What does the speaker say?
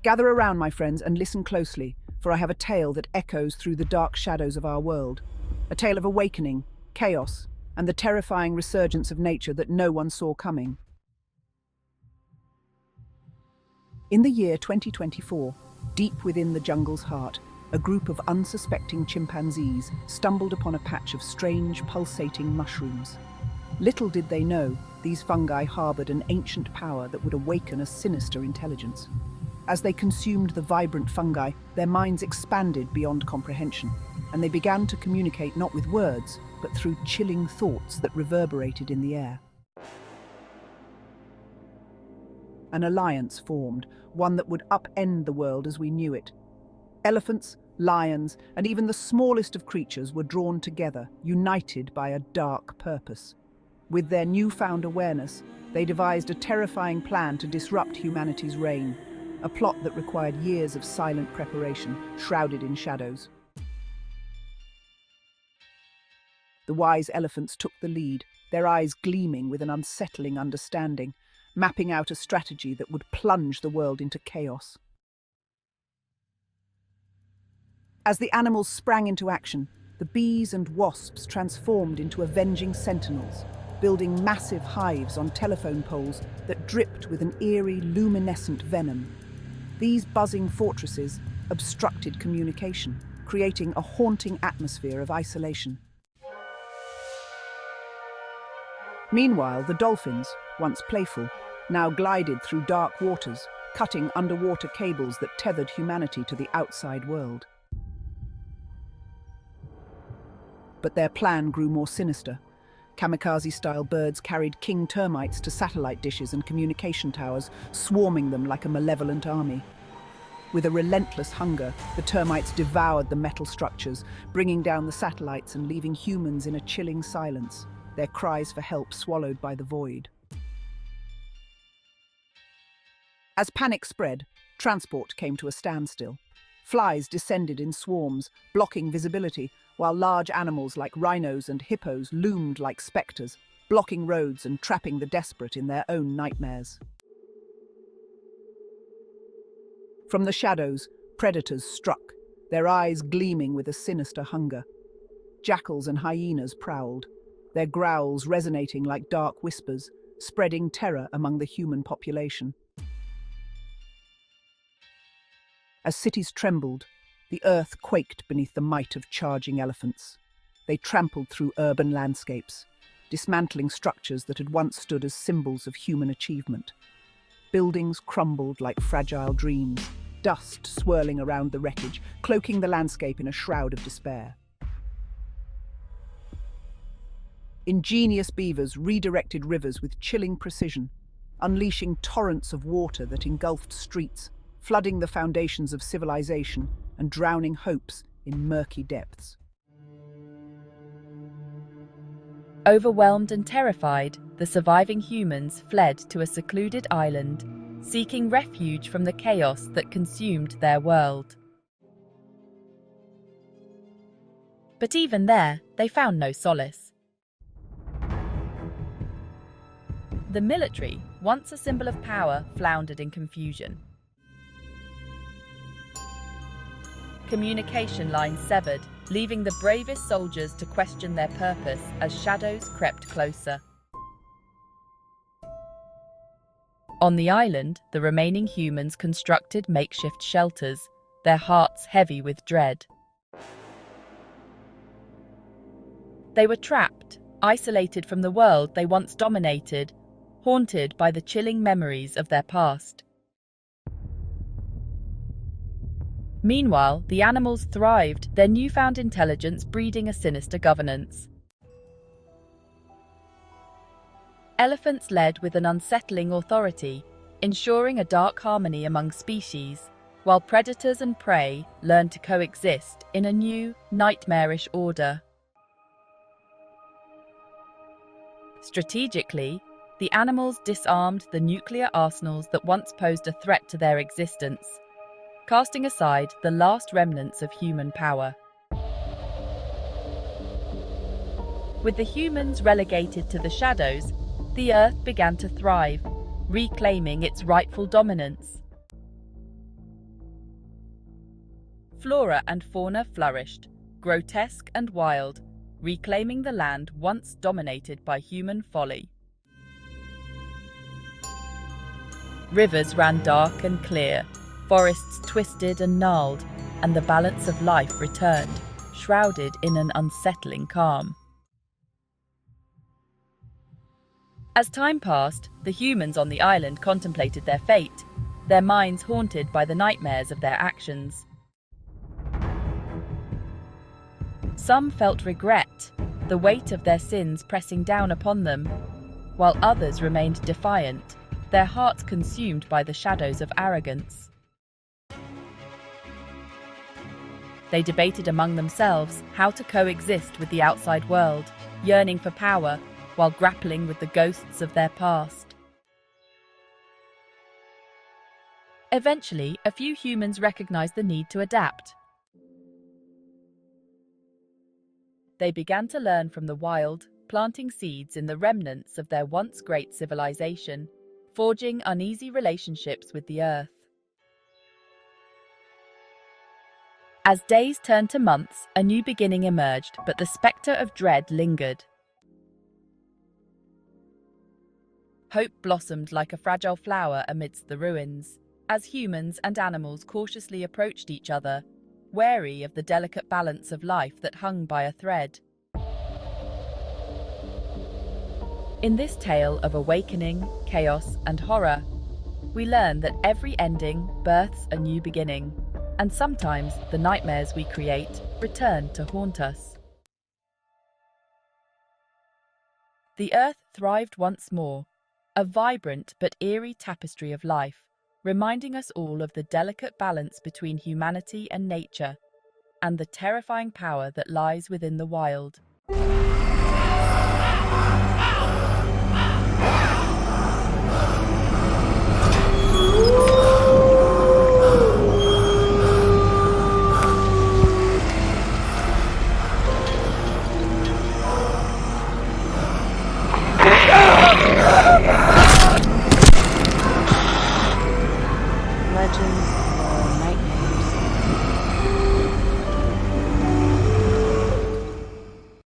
Gather around, my friends, and listen closely, for I have a tale that echoes through the dark shadows of our world. A tale of awakening, chaos, and the terrifying resurgence of nature that no one saw coming. In the year 2024, deep within the jungle's heart, a group of unsuspecting chimpanzees stumbled upon a patch of strange, pulsating mushrooms. Little did they know, these fungi harbored an ancient power that would awaken a sinister intelligence. As they consumed the vibrant fungi, their minds expanded beyond comprehension, and they began to communicate not with words, but through chilling thoughts that reverberated in the air. An alliance formed, one that would upend the world as we knew it. Elephants, lions, and even the smallest of creatures were drawn together, united by a dark purpose. With their newfound awareness, they devised a terrifying plan to disrupt humanity's reign, a plot that required years of silent preparation, shrouded in shadows. The wise elephants took the lead, their eyes gleaming with an unsettling understanding, mapping out a strategy that would plunge the world into chaos. As the animals sprang into action, the bees and wasps transformed into avenging sentinels, building massive hives on telephone poles that dripped with an eerie, luminescent venom. These buzzing fortresses obstructed communication, creating a haunting atmosphere of isolation. Meanwhile, the dolphins, once playful, now glided through dark waters, cutting underwater cables that tethered humanity to the outside world. But their plan grew more sinister. Kamikaze-style birds carried king termites to satellite dishes and communication towers, swarming them like a malevolent army. With a relentless hunger, the termites devoured the metal structures, bringing down the satellites and leaving humans in a chilling silence, their cries for help swallowed by the void. As panic spread, transport came to a standstill. Flies descended in swarms, blocking visibility, while large animals like rhinos and hippos loomed like spectres, blocking roads and trapping the desperate in their own nightmares. From the shadows, predators struck, their eyes gleaming with a sinister hunger. Jackals and hyenas prowled, their growls resonating like dark whispers, spreading terror among the human population. As cities trembled, the earth quaked beneath the might of charging elephants. They trampled through urban landscapes, dismantling structures that had once stood as symbols of human achievement. Buildings crumbled like fragile dreams, dust swirling around the wreckage, cloaking the landscape in a shroud of despair. Ingenious beavers redirected rivers with chilling precision, unleashing torrents of water that engulfed streets, flooding the foundations of civilization and drowning hopes in murky depths. Overwhelmed and terrified, the surviving humans fled to a secluded island, seeking refuge from the chaos that consumed their world. But even there, they found no solace. The military, once a symbol of power, floundered in confusion. Communication lines severed, leaving the bravest soldiers to question their purpose as shadows crept closer. On the island, the remaining humans constructed makeshift shelters, their hearts heavy with dread. They were trapped, isolated from the world they once dominated, haunted by the chilling memories of their past. Meanwhile, the animals thrived, their newfound intelligence breeding a sinister governance. Elephants led with an unsettling authority, ensuring a dark harmony among species, while predators and prey learned to coexist in a new, nightmarish order. Strategically, the animals disarmed the nuclear arsenals that once posed a threat to their existence, casting aside the last remnants of human power. With the humans relegated to the shadows, the Earth began to thrive, reclaiming its rightful dominance. Flora and fauna flourished, grotesque and wild, reclaiming the land once dominated by human folly. Rivers ran dark and clear, forests twisted and gnarled, and the balance of life returned, shrouded in an unsettling calm. As time passed, the humans on the island contemplated their fate, their minds haunted by the nightmares of their actions. Some felt regret, the weight of their sins pressing down upon them, while others remained defiant, their hearts consumed by the shadows of arrogance. They debated among themselves how to coexist with the outside world, yearning for power while grappling with the ghosts of their past. Eventually, a few humans recognized the need to adapt. They began to learn from the wild, planting seeds in the remnants of their once great civilization, forging uneasy relationships with the earth. As days turned to months, a new beginning emerged, but the spectre of dread lingered. Hope blossomed like a fragile flower amidst the ruins, as humans and animals cautiously approached each other, wary of the delicate balance of life that hung by a thread. In this tale of awakening, chaos, and horror, we learn that every ending births a new beginning, and sometimes the nightmares we create return to haunt us. The earth thrived once more, a vibrant but eerie tapestry of life, reminding us all of the delicate balance between humanity and nature, and the terrifying power that lies within the wild. Legends